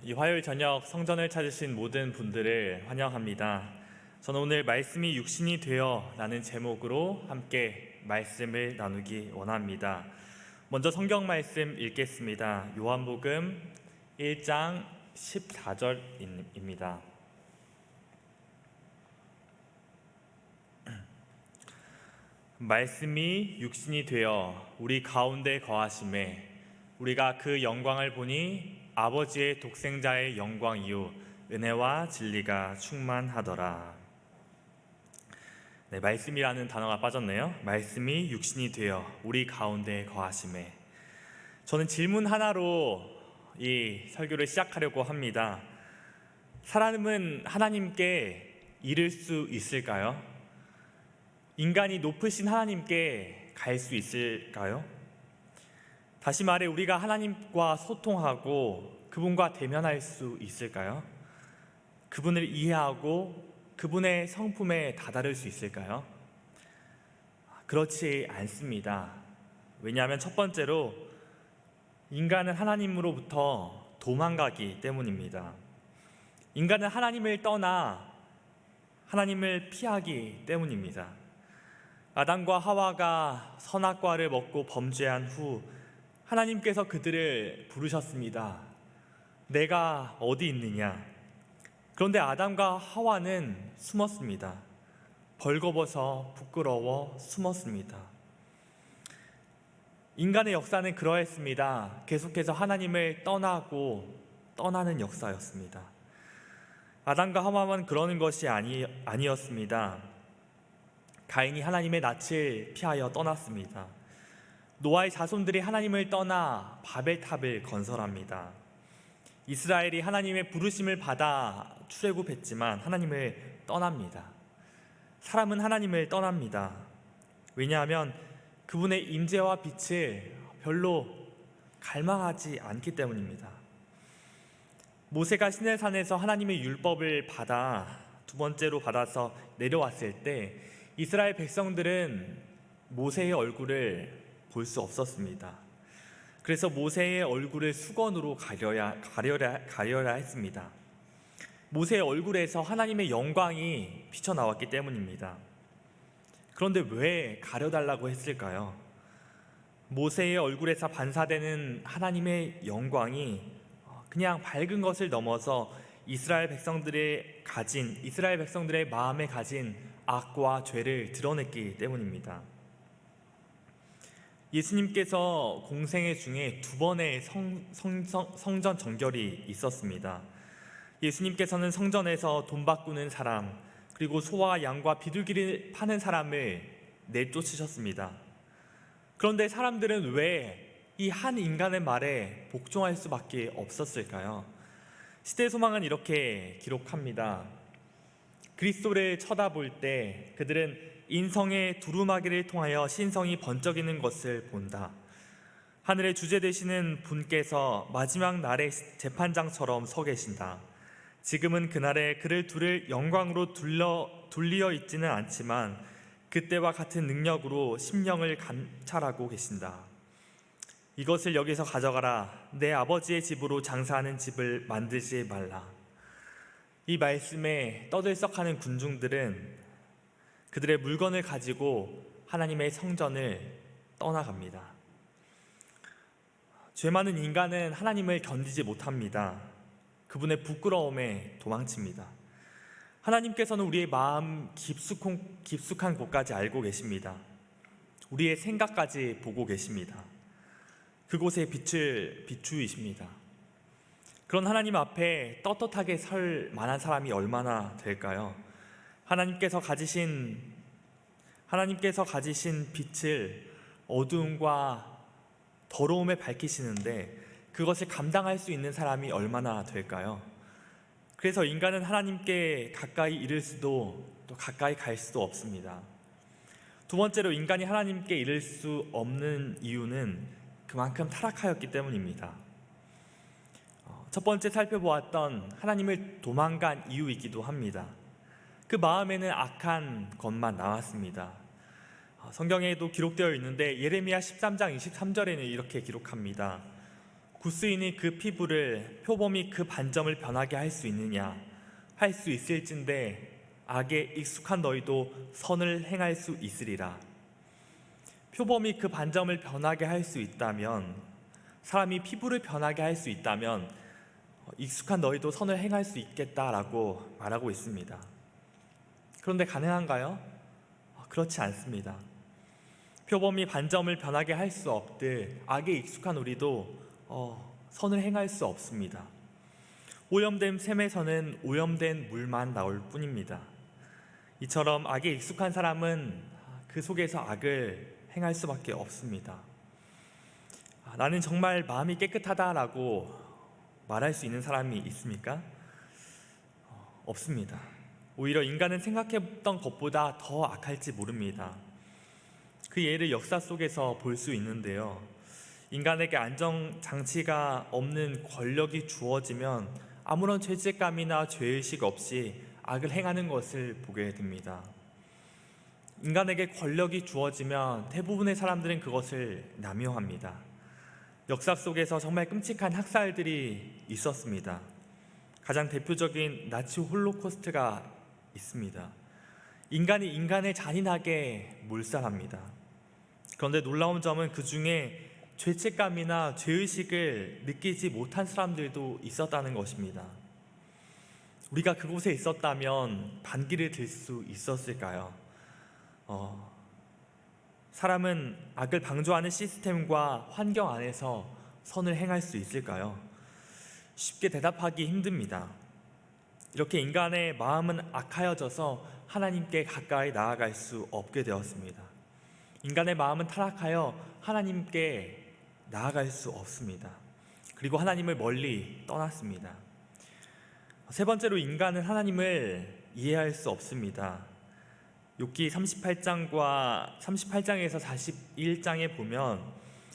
이 화요일 저녁 성전을 찾으신 모든 분들을 환영합니다. 저는 오늘 말씀이 육신이 되어 라는 제목으로 함께 말씀을 나누기 원합니다. 먼저 성경 말씀 읽겠습니다. 요한복음 1장 14절입니다. 말씀이 육신이 되어 우리 가운데 거하심에 우리가 그 영광을 보니 아버지의 독생자의 영광이요 은혜와 진리가 충만하더라. 말씀이라는 단어가 빠졌네요. 말씀이 육신이 되어 우리 가운데 거하심에. 저는 질문 하나로 이 설교를 시작하려고 합니다. 사람은 하나님께 이를 수 있을까요? 인간이 높으신 하나님께 갈 수 있을까요? 다시 말해 우리가 하나님과 소통하고 그분과 대면할 수 있을까요? 그분을 이해하고 그분의 성품에 다다를 수 있을까요? 그렇지 않습니다. 왜냐하면 첫 번째로 인간은 하나님으로부터 도망가기 때문입니다. 인간은 하나님을 떠나 하나님을 피하기 때문입니다. 아담과 하와가 선악과를 먹고 범죄한 후 하나님께서 그들을 부르셨습니다. 내가 어디 있느냐? 그런데 아담과 하와는 숨었습니다. 벌거벗어 부끄러워 숨었습니다. 인간의 역사는 그러했습니다. 계속해서 하나님을 떠나고 떠나는 역사였습니다. 아담과 하와만 그러는 것이 아니었습니다. 가인이 하나님의 낯을 피하여 떠났습니다. 노아의 자손들이 하나님을 떠나 바벨탑을 건설합니다. 이스라엘이 하나님의 부르심을 받아 출애굽했지만 하나님을 떠납니다. 사람은 하나님을 떠납니다. 왜냐하면 그분의 임재와 빛을 별로 갈망하지 않기 때문입니다. 모세가 시내산에서 하나님의 율법을 받아 두 번째로 받아서 내려왔을 때 이스라엘 백성들은 모세의 얼굴을 볼 수 없었습니다. 그래서 모세의 얼굴을 수건으로 가려야 했습니다. 모세의 얼굴에서 하나님의 영광이 비쳐나왔기 때문입니다. 그런데 왜 가려달라고 했을까요? 모세의 얼굴에서 반사되는 하나님의 영광이 그냥 밝은 것을 넘어서 이스라엘 백성들의 마음에 가진 악과 죄를 드러냈기 때문입니다. 예수님께서 공생애 중에 두 번의 성전 정결이 있었습니다. 예수님께서는 성전에서 돈 바꾸는 사람, 그리고 소와 양과 비둘기를 파는 사람을 내쫓으셨습니다. 그런데 사람들은 왜 이 한 인간의 말에 복종할 수밖에 없었을까요? 시대소망은 이렇게 기록합니다. 그리스도를 쳐다볼 때 그들은 인성의 두루마기를 통하여 신성이 번쩍이는 것을 본다. 하늘의 주제 되시는 분께서 마지막 날의 재판장처럼 서 계신다. 지금은 그날에 그를 두를 영광으로 둘리어 있지는 않지만 그때와 같은 능력으로 심령을 감찰하고 계신다. 이것을 여기서 가져가라. 내 아버지의 집으로 장사하는 집을 만들지 말라. 이 말씀에 떠들썩하는 군중들은 그들의 물건을 가지고 하나님의 성전을 떠나갑니다. 죄 많은 인간은 하나님을 견디지 못합니다. 그분의 부끄러움에 도망칩니다. 하나님께서는 우리의 마음 깊숙한 곳까지 알고 계십니다. 우리의 생각까지 보고 계십니다. 그곳에 빛을 비추이십니다. 그런 하나님 앞에 떳떳하게 설 만한 사람이 얼마나 될까요? 하나님께서 가지신 빛을 어두움과 더러움에 밝히시는데 그것을 감당할 수 있는 사람이 얼마나 될까요? 그래서 인간은 하나님께 가까이 이를 수도 또 가까이 갈 수도 없습니다. 두 번째로 인간이 하나님께 이를 수 없는 이유는 그만큼 타락하였기 때문입니다. 첫 번째 살펴보았던 하나님을 도망간 이유이기도 합니다. 그 마음에는 악한 것만 나왔습니다. 성경에도 기록되어 있는데 예레미야 13장 23절에는 이렇게 기록합니다. 구스인이 그 피부를 표범이 그 반점을 변하게 할 수 있느냐? 할 수 있을진데 악에 익숙한 너희도 선을 행할 수 있으리라. 표범이 그 반점을 변하게 할 수 있다면, 사람이 피부를 변하게 할 수 있다면 익숙한 너희도 선을 행할 수 있겠다라고 말하고 있습니다. 그런데 가능한가요? 그렇지 않습니다. 표범이 반점을 변하게 할 수 없듯 악에 익숙한 우리도 선을 행할 수 없습니다. 오염된 샘에서는 오염된 물만 나올 뿐입니다. 이처럼 악에 익숙한 사람은 그 속에서 악을 행할 수밖에 없습니다. 나는 정말 마음이 깨끗하다라고 말할 수 있는 사람이 있습니까? 없습니다. 오히려 인간은 생각했던 것보다 더 악할지 모릅니다. 그 예를 역사 속에서 볼 수 있는데요. 인간에게 안정장치가 없는 권력이 주어지면 아무런 죄책감이나 죄의식 없이 악을 행하는 것을 보게 됩니다. 인간에게 권력이 주어지면 대부분의 사람들은 그것을 남용합니다. 역사 속에서 정말 끔찍한 학살들이 있었습니다. 가장 대표적인 나치 홀로코스트가 있습니다. 인간이 인간을 잔인하게 몰살합니다. 그런데 놀라운 점은 그 중에 죄책감이나 죄의식을 느끼지 못한 사람들도 있었다는 것입니다. 우리가 그곳에 있었다면 반기를 들 수 있었을까요? 사람은 악을 방조하는 시스템과 환경 안에서 선을 행할 수 있을까요? 쉽게 대답하기 힘듭니다. 이렇게 인간의 마음은 악하여져서 하나님께 가까이 나아갈 수 없게 되었습니다. 인간의 마음은 타락하여 하나님께 나아갈 수 없습니다. 그리고 하나님을 멀리 떠났습니다. 세 번째로, 인간은 하나님을 이해할 수 없습니다. 욥기 38장에서 41장에 보면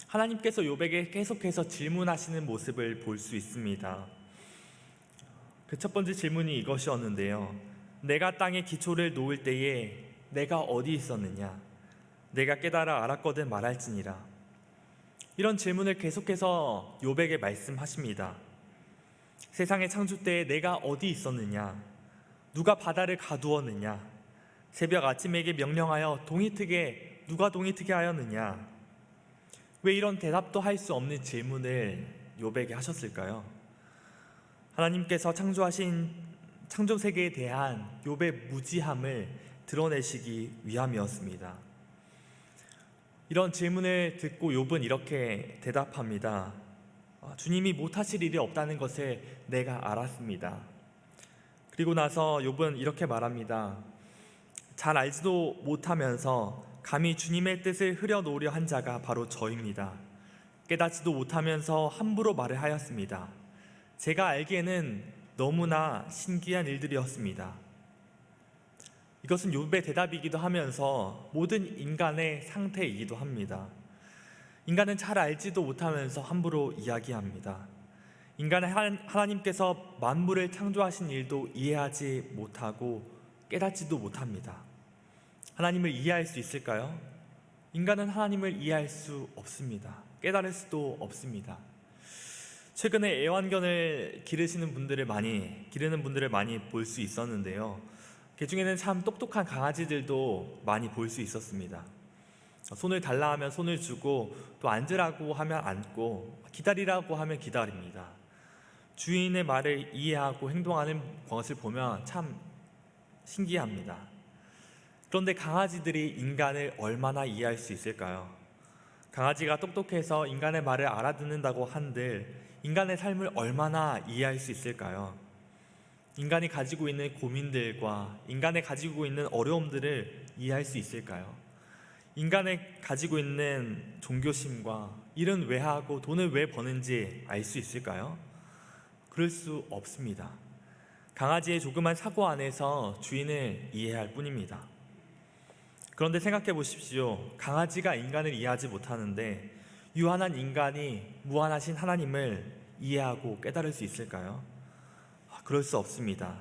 하나님께서 욥에게 계속해서 질문하시는 모습을 볼 수 있습니다. 그 첫 번째 질문이 이것이었는데요. 내가 땅에 기초를 놓을 때에 내가 어디 있었느냐? 내가 깨달아 알았거든 말할지니라. 이런 질문을 계속해서 욥에게 말씀하십니다. 세상의 창조 때에 내가 어디 있었느냐? 누가 바다를 가두었느냐? 새벽 아침에게 명령하여 동이 트게 누가 동이 트게 하였느냐? 왜 이런 대답도 할 수 없는 질문을 욥에게 하셨을까요? 하나님께서 창조하신 창조 세계에 대한 욥의 무지함을 드러내시기 위함이었습니다. 이런 질문을 듣고 욥은 이렇게 대답합니다. 주님이 못하실 일이 없다는 것을 내가 알았습니다. 그리고 나서 욥은 이렇게 말합니다. 잘 알지도 못하면서 감히 주님의 뜻을 흐려놓으려 한 자가 바로 저입니다. 깨닫지도 못하면서 함부로 말을 하였습니다. 제가 알기에는 너무나 신기한 일들이었습니다. 이것은 욥의 대답이기도 하면서 모든 인간의 상태이기도 합니다. 인간은 잘 알지도 못하면서 함부로 이야기합니다. 인간은 하나님께서 만물을 창조하신 일도 이해하지 못하고 깨닫지도 못합니다. 하나님을 이해할 수 있을까요? 인간은 하나님을 이해할 수 없습니다. 깨달을 수도 없습니다. 최근에 애완견을 기르는 분들을 많이 볼 수 있었는데요. 그 중에는 참 똑똑한 강아지들도 많이 볼 수 있었습니다. 손을 달라 하면 손을 주고, 또 앉으라고 하면 앉고, 기다리라고 하면 기다립니다. 주인의 말을 이해하고 행동하는 것을 보면 참 신기합니다. 그런데 강아지들이 인간을 얼마나 이해할 수 있을까요? 강아지가 똑똑해서 인간의 말을 알아듣는다고 한들 인간의 삶을 얼마나 이해할 수 있을까요? 인간이 가지고 있는 고민들과 인간이 가지고 있는 어려움들을 이해할 수 있을까요? 인간이 가지고 있는 종교심과 일은 왜 하고 돈을 왜 버는지 알 수 있을까요? 그럴 수 없습니다. 강아지의 조그만 사고 안에서 주인을 이해할 뿐입니다. 그런데 생각해 보십시오. 강아지가 인간을 이해하지 못하는데 유한한 인간이 무한하신 하나님을 이해하고 깨달을 수 있을까요? 그럴 수 없습니다.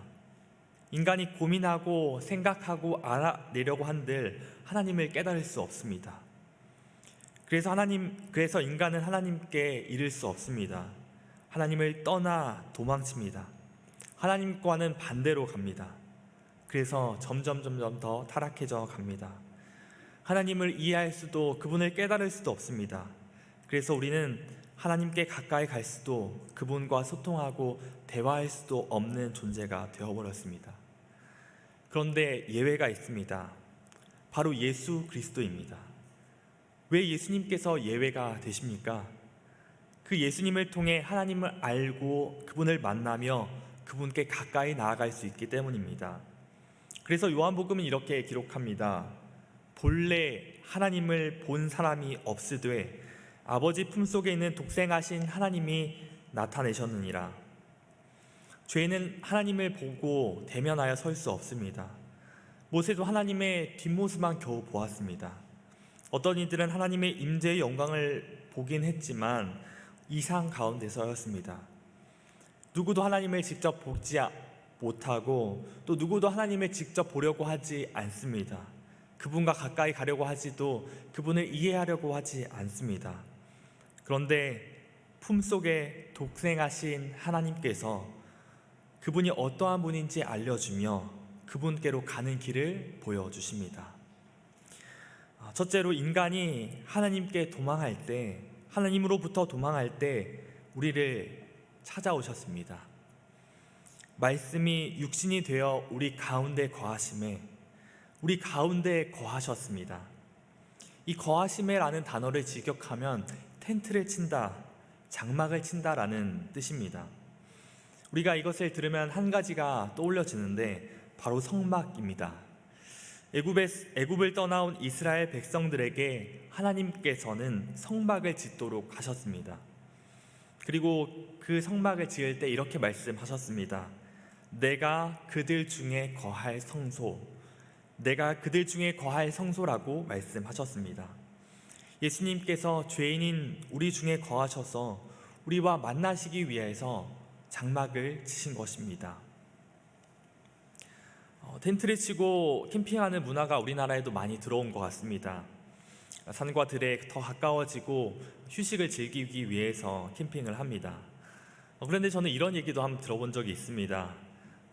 인간이 고민하고 생각하고 알아내려고 한들 하나님을 깨달을 수 없습니다. 그래서 인간은 하나님께 이를 수 없습니다. 하나님을 떠나 도망칩니다. 하나님과는 반대로 갑니다. 그래서 점점 더 타락해져 갑니다. 하나님을 이해할 수도 그분을 깨달을 수도 없습니다. 그래서 우리는 하나님께 가까이 갈 수도 그분과 소통하고 대화할 수도 없는 존재가 되어버렸습니다. 그런데 예외가 있습니다. 바로 예수 그리스도입니다. 왜 예수님께서 예외가 되십니까? 그 예수님을 통해 하나님을 알고 그분을 만나며 그분께 가까이 나아갈 수 있기 때문입니다. 그래서 요한복음은 이렇게 기록합니다. 본래 하나님을 본 사람이 없으되 아버지 품속에 있는 독생하신 하나님이 나타내셨느니라. 죄인은 하나님을 보고 대면하여 설 수 없습니다. 모세도 하나님의 뒷모습만 겨우 보았습니다. 어떤 이들은 하나님의 임재의 영광을 보긴 했지만 이상 가운데서였습니다. 누구도 하나님을 직접 보지 못하고 또 누구도 하나님을 직접 보려고 하지 않습니다. 그분과 가까이 가려고 하지도 그분을 이해하려고 하지 않습니다. 그런데 품속에 독생하신 하나님께서 그분이 어떠한 분인지 알려주며 그분께로 가는 길을 보여주십니다. 첫째로 인간이 하나님께 도망할 때, 하나님으로부터 도망할 때 우리를 찾아오셨습니다. 말씀이 육신이 되어 우리 가운데 거하심에 우리 가운데 거하셨습니다. 이 거하심에라는 단어를 직역하면 텐트를 친다, 장막을 친다라는 뜻입니다. 우리가 이것을 들으면 한 가지가 떠올려지는데 바로 성막입니다. 애굽을 떠나온 이스라엘 백성들에게 하나님께서는 성막을 짓도록 하셨습니다. 그리고 그 성막을 지을 때 이렇게 말씀하셨습니다. 내가 그들 중에 거할 성소, 내가 그들 중에 거할 성소라고 말씀하셨습니다. 예수님께서 죄인인 우리 중에 거하셔서 우리와 만나시기 위해서 장막을 치신 것입니다. 텐트를 치고 캠핑하는 문화가 우리나라에도 많이 들어온 것 같습니다. 산과 들에 더 가까워지고 휴식을 즐기기 위해서 캠핑을 합니다. 그런데 저는 이런 얘기도 한번 들어본 적이 있습니다.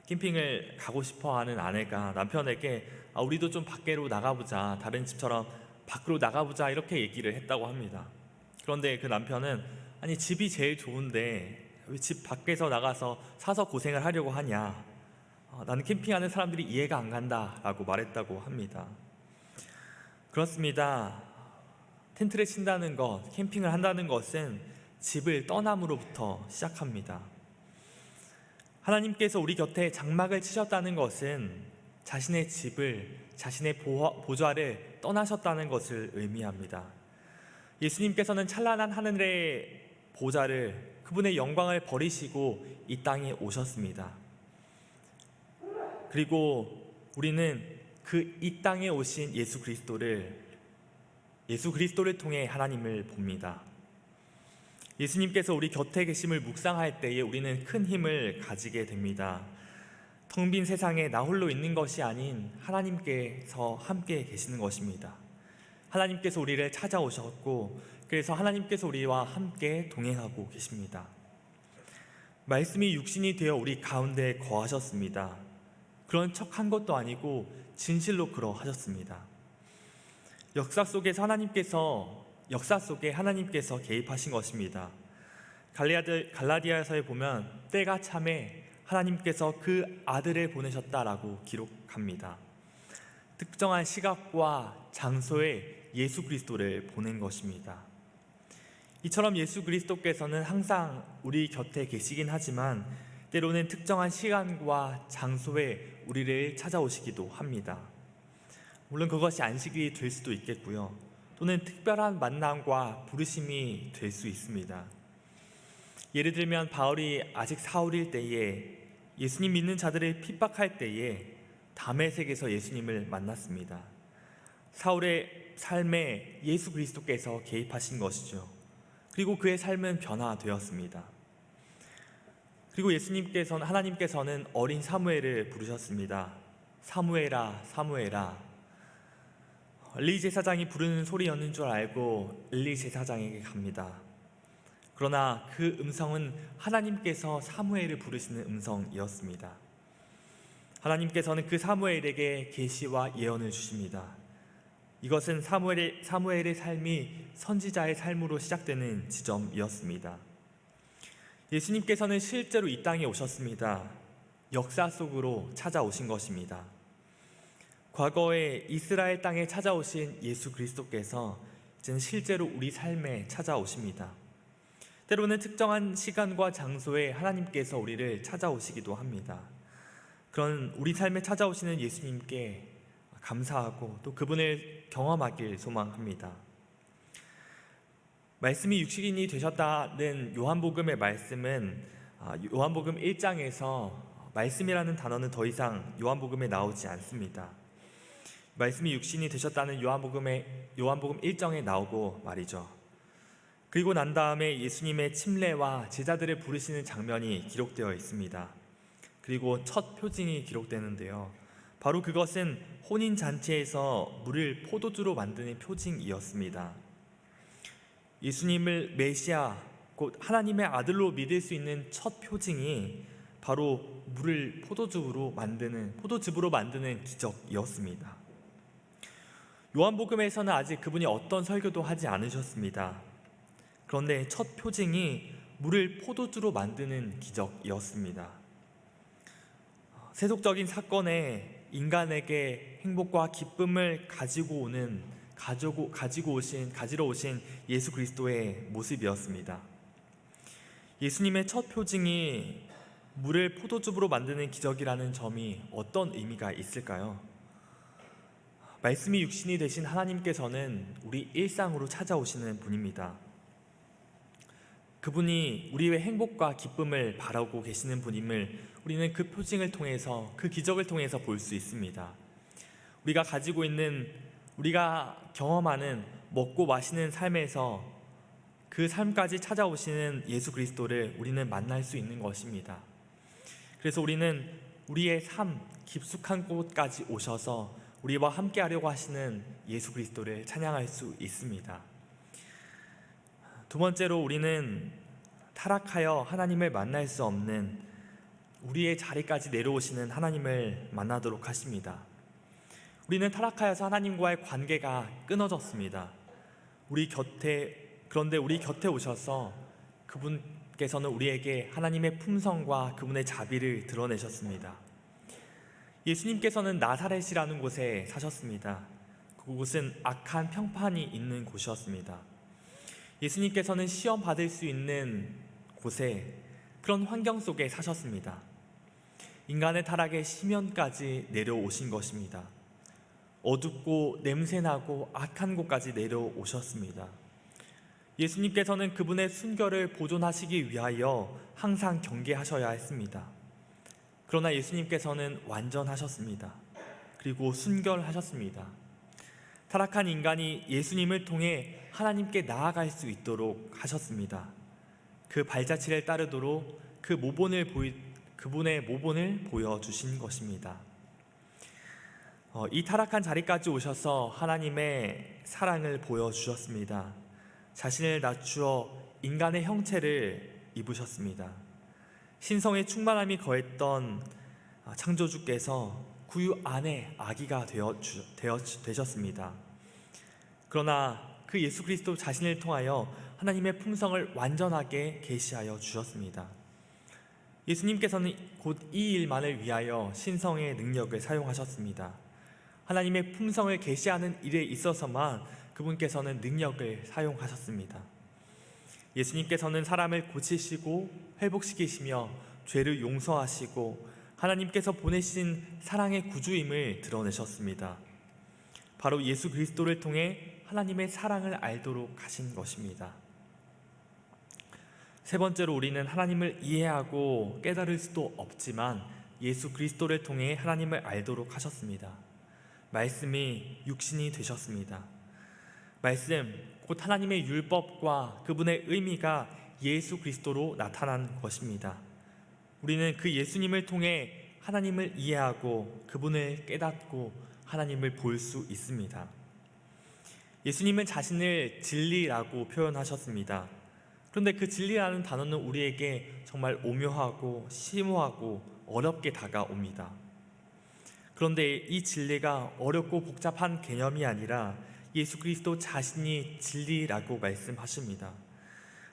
캠핑을 가고 싶어하는 아내가 남편에게 우리도 좀 밖으로 나가보자, 다른 집처럼 밖으로 나가보자 이렇게 얘기를 했다고 합니다. 그런데 그 남편은 아니 집이 제일 좋은데 왜 집 밖에서 나가서 사서 고생을 하려고 하냐, 나는 캠핑하는 사람들이 이해가 안 간다 라고 말했다고 합니다. 그렇습니다. 텐트를 친다는 것, 캠핑을 한다는 것은 집을 떠남으로부터 시작합니다. 하나님께서 우리 곁에 장막을 치셨다는 것은 자신의 집을, 자신의 보좌를 떠나셨다는 것을 의미합니다. 예수님께서는 찬란한 하늘의 보좌를, 그분의 영광을 버리시고 이 땅에 오셨습니다. 그리고 우리는 그 이 땅에 오신 예수 그리스도를 통해 하나님을 봅니다. 예수님께서 우리 곁에 계심을 묵상할 때에 우리는 큰 힘을 가지게 됩니다. 텅 빈 세상에 나 홀로 있는 것이 아닌 하나님께서 함께 계시는 것입니다. 하나님께서 우리를 찾아오셨고 그래서 하나님께서 우리와 함께 동행하고 계십니다. 말씀이 육신이 되어 우리 가운데 거하셨습니다. 그런 척한 것도 아니고 진실로 그러하셨습니다. 역사 속에 하나님께서 개입하신 것입니다. 갈라디아서에 보면 때가 참에 하나님께서 그 아들을 보내셨다라고 기록합니다. 특정한 시각과 장소에 예수 그리스도를 보낸 것입니다. 이처럼 예수 그리스도께서는 항상 우리 곁에 계시긴 하지만 때로는 특정한 시간과 장소에 우리를 찾아오시기도 합니다. 물론 그것이 안식일이 될 수도 있겠고요. 또는 특별한 만남과 부르심이 될 수 있습니다. 예를 들면 바울이 아직 사울일 때에 예수님 믿는 자들을 핍박할 때에 다메섹에서 예수님을 만났습니다. 사울의 삶에 예수 그리스도께서 개입하신 것이죠. 그리고 그의 삶은 변화되었습니다. 그리고 하나님께서는 어린 사무엘을 부르셨습니다. 사무엘아, 사무엘아. 엘리 제사장이 부르는 소리였는 줄 알고 엘리 제사장에게 갑니다. 그러나 그 음성은 하나님께서 사무엘을 부르시는 음성이었습니다. 하나님께서는 그 사무엘에게 계시와 예언을 주십니다. 이것은 사무엘의 삶이 선지자의 삶으로 시작되는 지점이었습니다. 예수님께서는 실제로 이 땅에 오셨습니다. 역사 속으로 찾아오신 것입니다. 과거에 이스라엘 땅에 찾아오신 예수 그리스도께서 이제는 실제로 우리 삶에 찾아오십니다. 때로는 특정한 시간과 장소에 하나님께서 우리를 찾아오시기도 합니다. 그런 우리 삶에 찾아오시는 예수님께 감사하고 또 그분을 경험하길 소망합니다. 말씀이 육신이 되셨다는 요한복음의 말씀은 요한복음 1장에서 말씀이라는 단어는 더 이상 요한복음에 나오지 않습니다. 말씀이 육신이 되셨다는 요한복음 1장에 나오고 말이죠. 그리고 난 다음에 예수님의 침례와 제자들을 부르시는 장면이 기록되어 있습니다. 그리고 첫 표징이 기록되는데요. 바로 그것은 혼인잔치에서 물을 포도주로 만드는 표징이었습니다. 예수님을 메시아, 곧 하나님의 아들로 믿을 수 있는 첫 표징이 바로 물을 포도즙으로 만드는 기적이었습니다. 요한복음에서는 아직 그분이 어떤 설교도 하지 않으셨습니다. 그런데 첫 표징이 물을 포도주로 만드는 기적이었습니다. 세속적인 사건에 인간에게 행복과 기쁨을 가지러 오신 예수 그리스도의 모습이었습니다. 예수님의 첫 표징이 물을 포도즙으로 만드는 기적이라는 점이 어떤 의미가 있을까요? 말씀이 육신이 되신 하나님께서는 우리 일상으로 찾아오시는 분입니다. 그분이 우리의 행복과 기쁨을 바라고 계시는 분임을 우리는 그 표징을 통해서, 그 기적을 통해서 볼 수 있습니다. 우리가 경험하는 먹고 마시는 삶에서 그 삶까지 찾아오시는 예수 그리스도를 우리는 만날 수 있는 것입니다. 그래서 우리는 우리의 삶 깊숙한 곳까지 오셔서 우리와 함께 하려고 하시는 예수 그리스도를 찬양할 수 있습니다. 두 번째로 우리는 타락하여 하나님을 만날 수 없는 우리의 자리까지 내려오시는 하나님을 만나도록 하십니다. 우리는 타락하여서 하나님과의 관계가 끊어졌습니다. 그런데 우리 곁에 오셔서 그분께서는 우리에게 하나님의 품성과 그분의 자비를 드러내셨습니다. 예수님께서는 나사렛이라는 곳에 사셨습니다. 그곳은 악한 평판이 있는 곳이었습니다. 예수님께서는 시험 받을 수 있는 곳에, 그런 환경 속에 사셨습니다. 인간의 타락의 심연까지 내려오신 것입니다. 어둡고 냄새나고 악한 곳까지 내려오셨습니다. 예수님께서는 그분의 순결을 보존하시기 위하여 항상 경계하셔야 했습니다. 그러나 예수님께서는 완전하셨습니다. 그리고 순결하셨습니다. 타락한 인간이 예수님을 통해 하나님께 나아갈 수 있도록 하셨습니다. 그 발자취를 따르도록 그분의 모본을 보여주신 것입니다. 이 타락한 자리까지 오셔서 하나님의 사랑을 보여주셨습니다. 자신을 낮추어 인간의 형체를 입으셨습니다. 신성의 충만함이 거했던 창조주께서 구유 안에 아기가 되셨습니다. 그러나 그 예수 그리스도 자신을 통하여 하나님의 품성을 완전하게 계시하여 주셨습니다. 예수님께서는 곧 이 일만을 위하여 신성의 능력을 사용하셨습니다. 하나님의 품성을 계시하는 일에 있어서만 그분께서는 능력을 사용하셨습니다. 예수님께서는 사람을 고치시고 회복시키시며 죄를 용서하시고 하나님께서 보내신 사랑의 구주임을 드러내셨습니다. 바로 예수 그리스도를 통해 하나님의 사랑을 알도록 하신 것입니다. 세 번째로 우리는 하나님을 이해하고 깨달을 수도 없지만 예수 그리스도를 통해 하나님을 알도록 하셨습니다. 말씀이 육신이 되셨습니다. 말씀, 곧 하나님의 율법과 그분의 의미가 예수 그리스도로 나타난 것입니다. 우리는 그 예수님을 통해 하나님을 이해하고 그분을 깨닫고 하나님을 볼 수 있습니다. 예수님은 자신을 진리라고 표현하셨습니다. 그런데 그 진리라는 단어는 우리에게 정말 오묘하고 심오하고 어렵게 다가옵니다. 그런데 이 진리가 어렵고 복잡한 개념이 아니라 예수 그리스도 자신이 진리라고 말씀하십니다.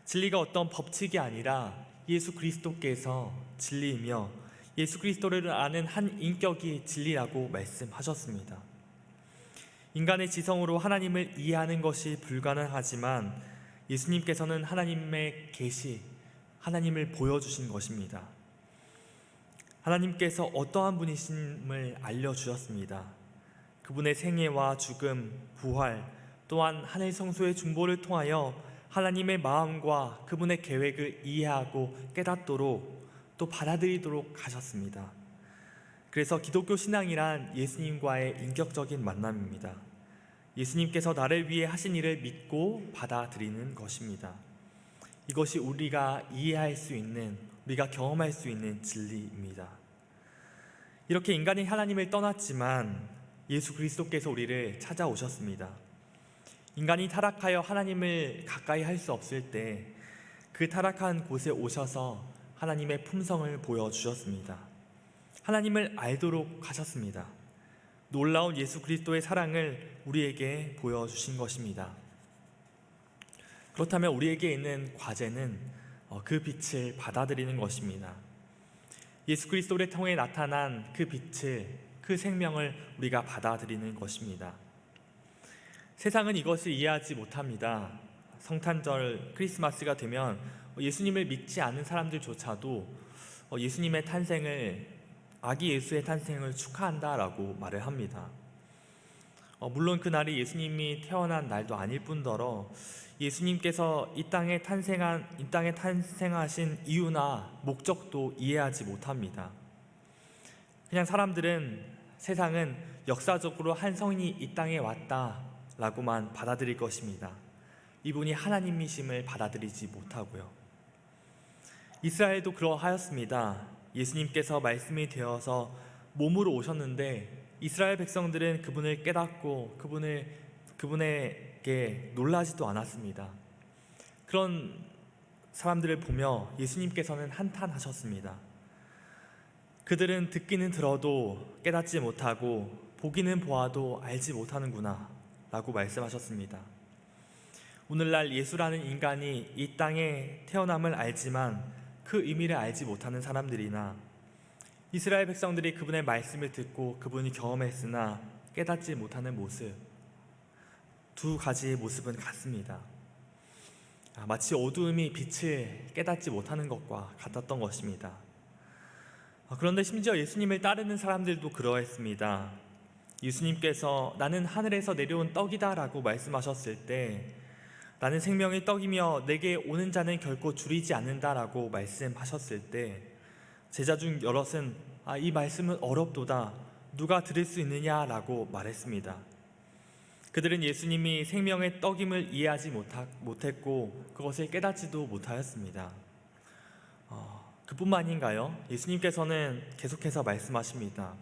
진리가 어떤 법칙이 아니라 예수 그리스도께서 진리이며 예수 그리스도를 아는 한 인격이 진리라고 말씀하셨습니다. 인간의 지성으로 하나님을 이해하는 것이 불가능하지만 예수님께서는 하나님의 계시, 하나님을 보여주신 것입니다. 하나님께서 어떠한 분이심을 알려주셨습니다. 그분의 생애와 죽음, 부활, 또한 하늘 성소의 중보를 통하여 하나님의 마음과 그분의 계획을 이해하고 깨닫도록 또 받아들이도록 하셨습니다. 그래서 기독교 신앙이란 예수님과의 인격적인 만남입니다. 예수님께서 나를 위해 하신 일을 믿고 받아들이는 것입니다. 이것이 우리가 이해할 수 있는, 우리가 경험할 수 있는 진리입니다. 이렇게 인간이 하나님을 떠났지만 예수 그리스도께서 우리를 찾아오셨습니다. 인간이 타락하여 하나님을 가까이 할 수 없을 때 그 타락한 곳에 오셔서 하나님의 품성을 보여주셨습니다. 하나님을 알도록 하셨습니다. 놀라운 예수 그리스도의 사랑을 우리에게 보여주신 것입니다. 그렇다면 우리에게 있는 과제는 그 빛을 받아들이는 것입니다. 예수 그리스도를 통해 나타난 그 빛을, 그 생명을 우리가 받아들이는 것입니다. 세상은 이것을 이해하지 못합니다. 성탄절, 크리스마스가 되면 예수님을 믿지 않는 사람들조차도 예수님의 탄생을, 아기 예수의 탄생을 축하한다라고 말을 합니다. 물론 그날이 예수님이 태어난 날도 아닐 뿐더러 예수님께서 이 땅에 탄생하신 이유나 목적도 이해하지 못합니다. 그냥 사람들은, 세상은 역사적으로 한 성인이 이 땅에 왔다라고만 받아들일 것입니다. 이분이 하나님이심을 받아들이지 못하고요. 이스라엘도 그러하였습니다. 예수님께서 말씀이 되어서 몸으로 오셨는데 이스라엘 백성들은 그분을 깨닫고 그분에게 놀라지도 않았습니다. 그런 사람들을 보며 예수님께서는 한탄하셨습니다. 그들은 듣기는 들어도 깨닫지 못하고 보기는 보아도 알지 못하는구나 라고 말씀하셨습니다. 오늘날 예수라는 인간이 이 땅에 태어남을 알지만 그 의미를 알지 못하는 사람들이나 이스라엘 백성들이 그분의 말씀을 듣고 그분이 경험했으나 깨닫지 못하는 모습, 두 가지의 모습은 같습니다. 마치 어두움이 빛을 깨닫지 못하는 것과 같았던 것입니다. 그런데 심지어 예수님을 따르는 사람들도 그러했습니다. 예수님께서 나는 하늘에서 내려온 떡이다 라고 말씀하셨을 때 나는 생명의 떡이며 내게 오는 자는 결코 줄이지 않는다 라고 말씀하셨을 때 제자 중 여럿은 이 말씀은 어렵도다, 누가 들을 수 있느냐 라고 말했습니다. 그들은 예수님이 생명의 떡임을 이해하지 못했고 그것을 깨닫지도 못하였습니다. 그뿐만인가요? 예수님께서는 계속해서 말씀하십니다.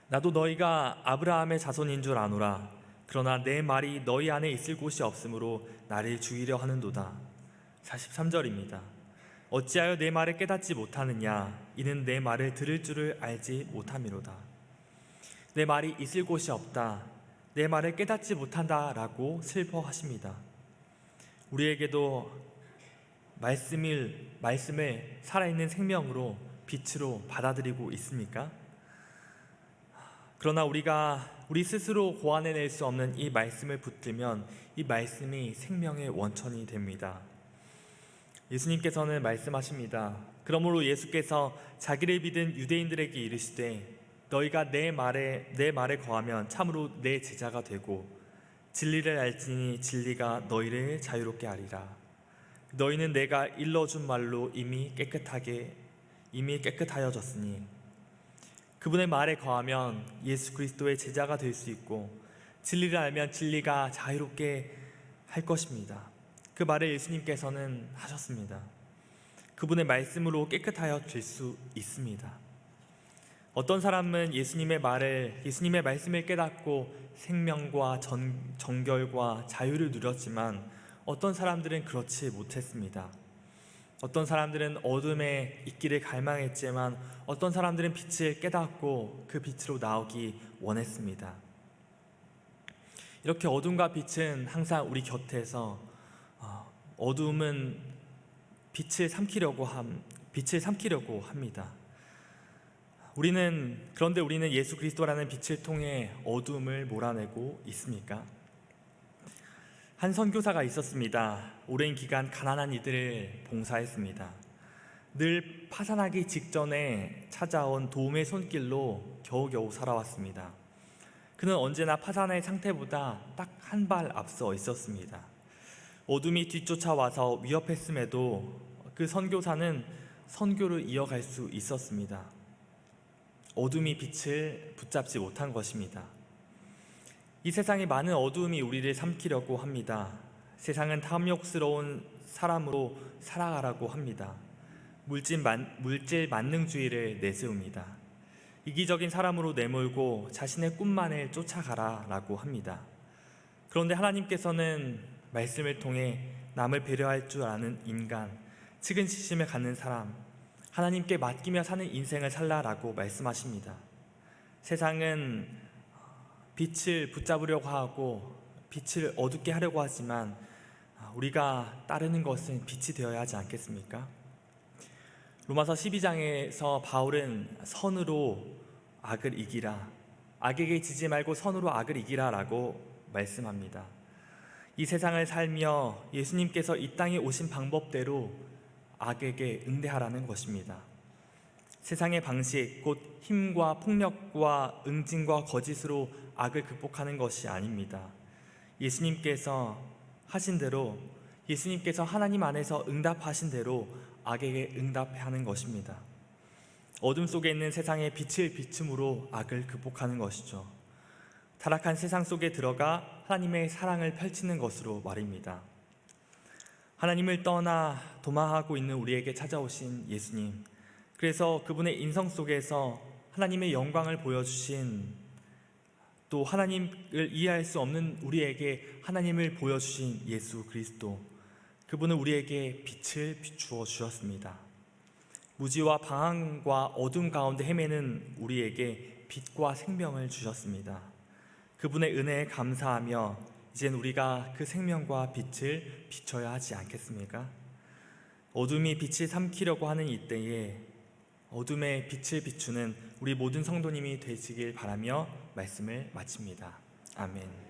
나도 너희가 아브라함의 자손인 줄 아노라. 그러나 내 말이 너희 안에 있을 곳이 없으므로 나를 죽이려 하는도다. 43절입니다. 어찌하여 내 말을 깨닫지 못하느냐? 이는 내 말을 들을 줄을 알지 못함이로다. 내 말이 있을 곳이 없다, 내 말을 깨닫지 못한다 라고 슬퍼하십니다. 우리에게도 말씀을 살아있는 생명으로, 빛으로 받아들이고 있습니까? 그러나 우리 스스로 고안해낼 수 없는 이 말씀을 붙들면 이 말씀이 생명의 원천이 됩니다. 예수님께서는 말씀하십니다. 그러므로 예수께서 자기를 믿은 유대인들에게 이르시되 너희가 내 말에 거하면 참으로 내 제자가 되고 진리를 알지니 진리가 너희를 자유롭게 하리라. 너희는 내가 일러준 말로 이미 깨끗하여졌으니 그분의 말에 거하면 예수 그리스도의 제자가 될 수 있고 진리를 알면 진리가 자유롭게 할 것입니다. 그 말을 예수님께서는 하셨습니다. 그분의 말씀으로 깨끗하여질 수 있습니다. 어떤 사람은 예수님의 말씀을 깨닫고 생명과 정결과 자유를 누렸지만 어떤 사람들은 그렇지 못했습니다. 어떤 사람들은 어둠에 있기를 갈망했지만 어떤 사람들은 빛을 깨닫고 그 빛으로 나오기 원했습니다. 이렇게 어둠과 빛은 항상 우리 곁에서 어둠은 빛을 삼키려고 합니다. 그런데 우리는 예수 그리스도라는 빛을 통해 어둠을 몰아내고 있습니까? 한 선교사가 있었습니다. 오랜 기간 가난한 이들을 봉사했습니다. 늘 파산하기 직전에 찾아온 도움의 손길로 겨우겨우 살아왔습니다. 그는 언제나 파산의 상태보다 딱 한 발 앞서 있었습니다. 어둠이 뒤쫓아와서 위협했음에도 그 선교사는 선교를 이어갈 수 있었습니다. 어둠이 빛을 붙잡지 못한 것입니다. 이 세상에 많은 어둠이 우리를 삼키려고 합니다. 세상은 탐욕스러운 사람으로 살아가라고 합니다. 물질 만능주의를 내세웁니다. 이기적인 사람으로 내몰고 자신의 꿈만을 쫓아가라라고 합니다. 그런데 하나님께서는 말씀을 통해 남을 배려할 줄 아는 인간, 측은지심을 갖는 사람, 하나님께 맡기며 사는 인생을 살라라고 말씀하십니다. 세상은 빛을 붙잡으려고 하고 빛을 어둡게 하려고 하지만 우리가 따르는 것은 빛이 되어야 하지 않겠습니까? 로마서 12장에서 바울은 선으로 악을 이기라, 악에게 지지 말고 선으로 악을 이기라 라고 말씀합니다. 이 세상을 살며 예수님께서 이 땅에 오신 방법대로 악에게 응대하라는 것입니다. 세상의 방식, 곧 힘과 폭력과 응징과 거짓으로 악을 극복하는 것이 아닙니다. 예수님께서 하신 대로, 예수님께서 하나님 안에서 응답하신 대로 악에게 응답하는 것입니다. 어둠 속에 있는 세상의 빛을 비춤으로 악을 극복하는 것이죠. 타락한 세상 속에 들어가 하나님의 사랑을 펼치는 것으로 말입니다. 하나님을 떠나 도망하고 있는 우리에게 찾아오신 예수님, 그래서 그분의 인성 속에서 하나님의 영광을 보여주신, 또 하나님을 이해할 수 없는 우리에게 하나님을 보여주신 예수 그리스도, 그분은 우리에게 빛을 비추어 주셨습니다. 무지와 방황과 어둠 가운데 헤매는 우리에게 빛과 생명을 주셨습니다. 그분의 은혜에 감사하며 이젠 우리가 그 생명과 빛을 비춰야 하지 않겠습니까? 어둠이 빛을 삼키려고 하는 이때에 어둠의 빛을 비추는 우리 모든 성도님이 되시길 바라며 말씀을 마칩니다. 아멘.